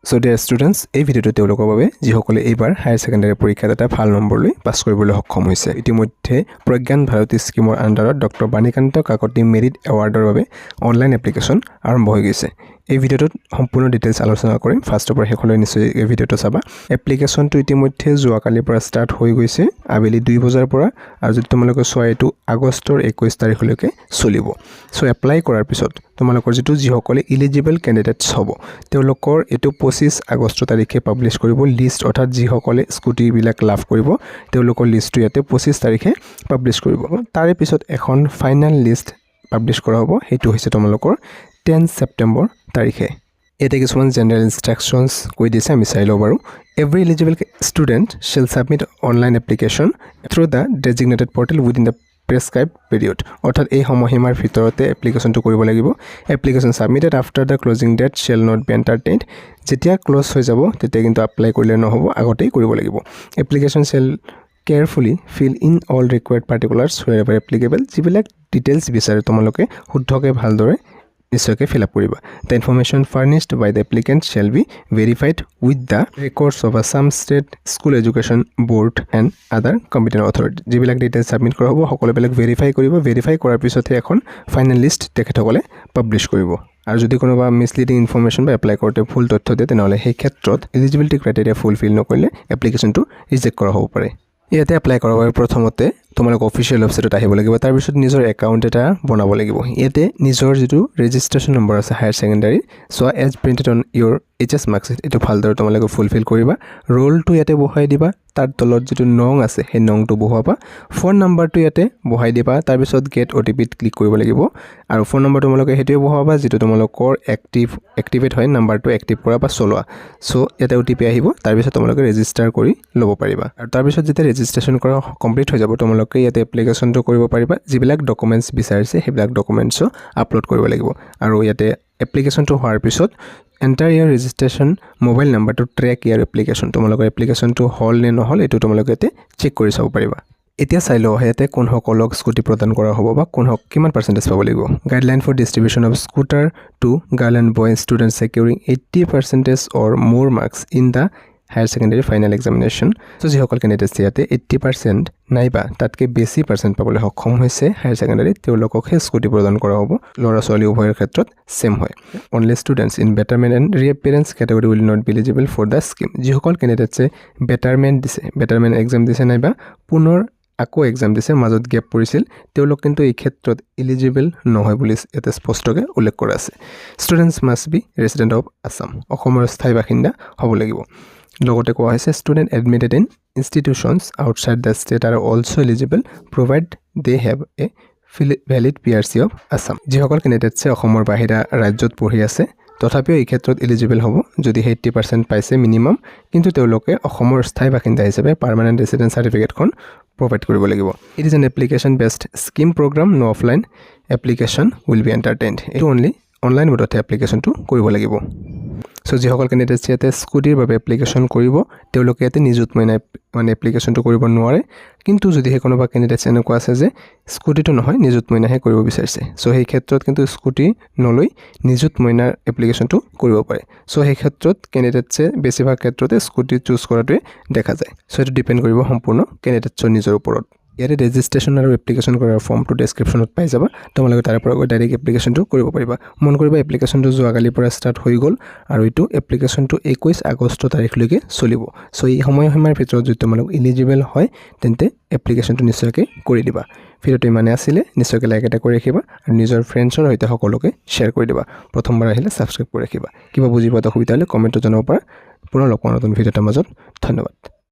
So dear students, এই ভিডিঅ'টো তেওঁলোকৰ বাবে যিসকলে এইবাৰ হায়াৰ ছেকেণ্ডাৰী পৰীক্ষাত এটা ভাল নম্বৰ লৈ পাছ কৰিবলৈ সক্ষম হৈছে। ইতিমধ্যে প্ৰজ্ঞান ভাৰতী স্কিমৰ আণ্ডাৰত ডক্টৰ বাণীকান্ত কাকতি মেৰিট এৱাৰ্ডৰ বাবে অনলাইন এপ্লিকেশ্যন আৰম্ভ হৈ গৈছে। এই ভিডিঅ'টোত সম্পূৰ্ণ ডিটেইলছ আলোচনা কৰিম। ফাৰ্ষ্টৰ পৰা শেষলৈ নিশ্চয় এই ভিডিঅ'টো চাবা। এপ্লিকেশ্যনটো ইতিমধ্যে যোৱাকালিৰ পৰা ষ্টাৰ্ট হৈ গৈছে আবেলি 2 বজাৰ পৰা, আৰু যদি তোমালোকে চোৱা এইটো আগষ্টৰ 21 তাৰিখলৈকে চলিব। চ' এপ্লাই কৰাৰ পিছত তোমালোকৰ যিসকলে ইলিজিবল কেণ্ডিডেটছ হ'ব তেওঁলোকৰ এইটো 25 আগষ্ট তাৰিখে পাব্লিছ কৰিব লিষ্ট, অৰ্থাৎ যিসকলে স্কুটিবিলাক লাভ কৰিব তেওঁলোকৰ লিষ্টটো ইয়াতে 25 তাৰিখে পাব্লিছ কৰিব। তাৰে পিছত এখন ফাইনেল লিষ্ট পাব্লিছ কৰা হ'ব, সেইটো হৈছে তোমালোকৰ 10 ছেপ্টেম্বৰ তাৰিখে। ইয়াতে কিছুমান জেনেৰেল ইনষ্ট্ৰাকশ্যনছ কৈ দিছে, আমি চাই লওঁ বাৰু। Every eligible student shall submit online application through the designated portal within the prescribed period, অৰ্থাৎ এই সময়সীমাৰ ভিতৰতে এপ্লিকেশ্যনটো কৰিব লাগিব। Application submitted after the closing date shall not be entertained, যেতিয়া ক্লজ হৈ যাব তেতিয়া কিন্তু এপ্লাই কৰিলে নহ'ব, আগতেই কৰিব লাগিব। Application shall carefully fill in all required particulars wherever এভাৰ এপ্লিকেবল, যিবিলাক ডিটেইলছ বিচাৰে তোমালোকে শুদ্ধকৈ ভালদৰে নিশ্চয়কৈ ফিল আপ কৰিবা। The information furnished by the applicant shall be verified with the records of Assam state school education board and other competent authority. যিবিলাক ডিটেইলছ ছাবমিট কৰা হ'ব সকলোবিলাক ভেৰিফাই কৰিব। ভেৰিফাই কৰাৰ পিছতহে এখন ফাইনেল লিষ্ট তেখেতসকলে পাব্লিছ কৰিব। আৰু যদি কোনোবা মিছলিডিং ইনফৰ্মেশ্যন বা এপ্লাই কৰোঁতে ভুল তথ্য দিয়ে তেনেহ'লে সেই ক্ষেত্ৰত এলিজিবিলিটি ক্ৰাইটেৰিয়া ফুলফিল নকৰিলে এপ্লিকেশ্যনটো ৰিজেক্ট কৰা হ'ব পাৰে। ইয়াতে এপ্লাই কৰাৰ বাবে প্ৰথমতে তোমালোক অফিচিয়েল ৱেবছাইটত আহিব লাগিব, তাৰপিছত নিজৰ একাউণ্ট এটা বনাব লাগিব। ইয়াতে নিজৰ যিটো ৰেজিষ্ট্ৰেশ্যন নম্বৰ আছে higher secondary, so' as printed on your HS marksheet, এইটো ভালদৰে তোমালোকে ফুলফিল কৰিবা। ৰোলটো ইয়াতে বহাই দিবা, তাৰ তলত যিটো নং আছে সেই নংটো বহুৱাবা। ফোন নাম্বাৰটো ইয়াতে বহাই দিবা, তাৰপিছত গেট OTPত ক্লিক কৰিব লাগিব, আৰু ফোন নম্বৰ তোমালোকে সেইটোৱে বহুৱাবা যিটো তোমালোকৰ এক্টিভেট হয়, নাম্বাৰটো এক্টিভ কৰা বা চলোৱা। চ' ইয়াতে OTP আহিব, তাৰপিছত তোমালোকে ৰেজিষ্টাৰ কৰি ল'ব পাৰিবা। আৰু তাৰপিছত যেতিয়া ৰেজিষ্ট্ৰেশ্যন কৰা কমপ্লিট হৈ যাব তোমালোকে ইয়াতে এপ্লিকেশ্যনটো কৰিব পাৰিবা। যিবিলাক ডকুমেণ্টছ বিচাৰিছে সেইবিলাক ডকুমেণ্টছো আপলোড কৰিব লাগিব। আৰু ইয়াতে এপ্লিকেশ্যনটো হোৱাৰ পিছত এণ্টাৰ ইয়াৰ ৰেজিষ্ট্ৰেশ্যন মোবাইল নাম্বাৰটো ট্ৰেক ইয়াৰ এপ্লিকেশ্যন, তোমালোকৰ এপ্লিকেশ্যনটো হ'ল নে নহ'ল এইটো তোমালোকে ইয়াতে চেক কৰি চাব পাৰিবা। এতিয়া চাই লওঁ ইয়াতে কোনসকলক স্কুটি প্ৰদান কৰা হ'ব বা কিমান পাৰ্চেণ্টেজ পাব লাগিব। Guideline for distribution of scooter to girl and boy student securing 80% or more marks in the higher secondary final examination. So' যিসকল কেণ্ডিডেটছ ইয়াতে 80% নাইবা তাতকৈ বেছি পাৰ্চেণ্ট পাবলৈ সক্ষম হৈছে হায়াৰ ছেকেণ্ডেৰীত তেওঁলোককহে স্কুটি প্ৰদান কৰা হ'ব। ল'ৰা ছোৱালী উভয়ৰ ক্ষেত্ৰত ছেম হয়। Only students in betterment and reappearance category will not be eligible for the scheme. যিসকল কেণ্ডিডেটছে বেটাৰমেণ্ট এক্সাম দিছে নাইবা পুনৰ আকৌ এক্সাম দিছে, মাজত গেপ পৰিছিল, তেওঁলোক কিন্তু এই ক্ষেত্ৰত ইলিজিবল নহয় বুলি ইয়াতে স্পষ্টকৈ উল্লেখ কৰা আছে। Students must B resident of Assam, অসমৰ স্থায়ী বাসিন্দা হ'ব লাগিব। লগতে কোৱা হৈছে student admitted in institutions outside the state R also' eligible provide they have a valid PRC of Assam. যিসকল কেণ্ডিডেটছে অসমৰ বাহিৰা ৰাজ্যত পঢ়ি আছে তথাপিও এই ক্ষেত্ৰত এলিজিবল হ'ব যদি 80% পাইছে মিনিমাম, কিন্তু তেওঁলোকে অসমৰ স্থায়ী বাসিন্দা হিচাপে পাৰ্মানেণ্ট ৰেচিডেন্স চাৰ্টিফিকেটখন প্ৰভাইড কৰিব লাগিব। It is an application based scheme program, no' offline application will be entertained. এইটো অনলি অনলাইন মোডতহে এপ্লিকেশ্যনটো কৰিব লাগিব। চ' যিসকল কেণ্ডিডেটছ ইয়াতে স্কুটিৰ বাবে এপ্লিকেশ্যন কৰিব তেওঁলোকে ইয়াতে নিযুত মইনা এপ্লিকেশ্যনটো কৰিব নোৱাৰে, কিন্তু যদিহে কোনোবা কেণ্ডিডেটছ এনেকুৱা আছে যে স্কুটিটো নহয় নিযুত মইনাহে কৰিব বিচাৰিছে, চ' সেই ক্ষেত্ৰত কিন্তু স্কুটি নলৈ নিযুত মইনাৰ এপ্লিকেশ্যনটো কৰিব পাৰে। চ' সেই ক্ষেত্ৰত কেণ্ডিডেটছে বেছিভাগ ক্ষেত্ৰতে স্কুটি চুজ কৰাটোৱে দেখা যায়। চ' এইটো ডিপেণ্ড কৰিব সম্পূৰ্ণ কেণ্ডিডেটছৰ নিজৰ ওপৰত। ইয়াতে ৰেজিষ্ট্ৰেশ্যন আৰু এপ্লিকেশ্যন কৰাৰ ফৰ্মটো ডেছক্ৰিপশ্যনত পাই যাবা, তোমালোকে তাৰ পৰা গৈ ডাইৰেক্ট এপ্লিকেশ্যনটো কৰিব পাৰিবা। মন কৰিবা এপ্লিকেশ্যনটো যোৱাকালিৰ পৰা ষ্টাৰ্ট হৈ গ'ল, আৰু এইটো এপ্লিকেশ্যনটো 21 আগষ্ট তাৰিখলৈকে চলিব। চ' এই সময়সীমাৰ ভিতৰত যদি তোমালোক ইলিজিবল হয় তেন্তে এপ্লিকেশ্যনটো নিশ্চয়কৈ কৰি দিবা। ভিডিঅ'টো ইমানে আছিলে, নিশ্চয়কৈ লাইক এটা কৰি ৰাখিবা আৰু নিজৰ ফ্ৰেণ্ডছৰ সৈতে সকলোকে শ্বেয়াৰ কৰি দিবা। প্ৰথমবাৰ আহিলে ছাবস্ক্ৰাইব কৰি ৰাখিবা। কিবা বুজি পোৱাত অসুবিধা হ'লে কমেণ্টত জনাব পাৰা। পুনৰ লগ পাওঁ নতুন ভিডিঅ' এটাৰ মাজত। ধন্যবাদ।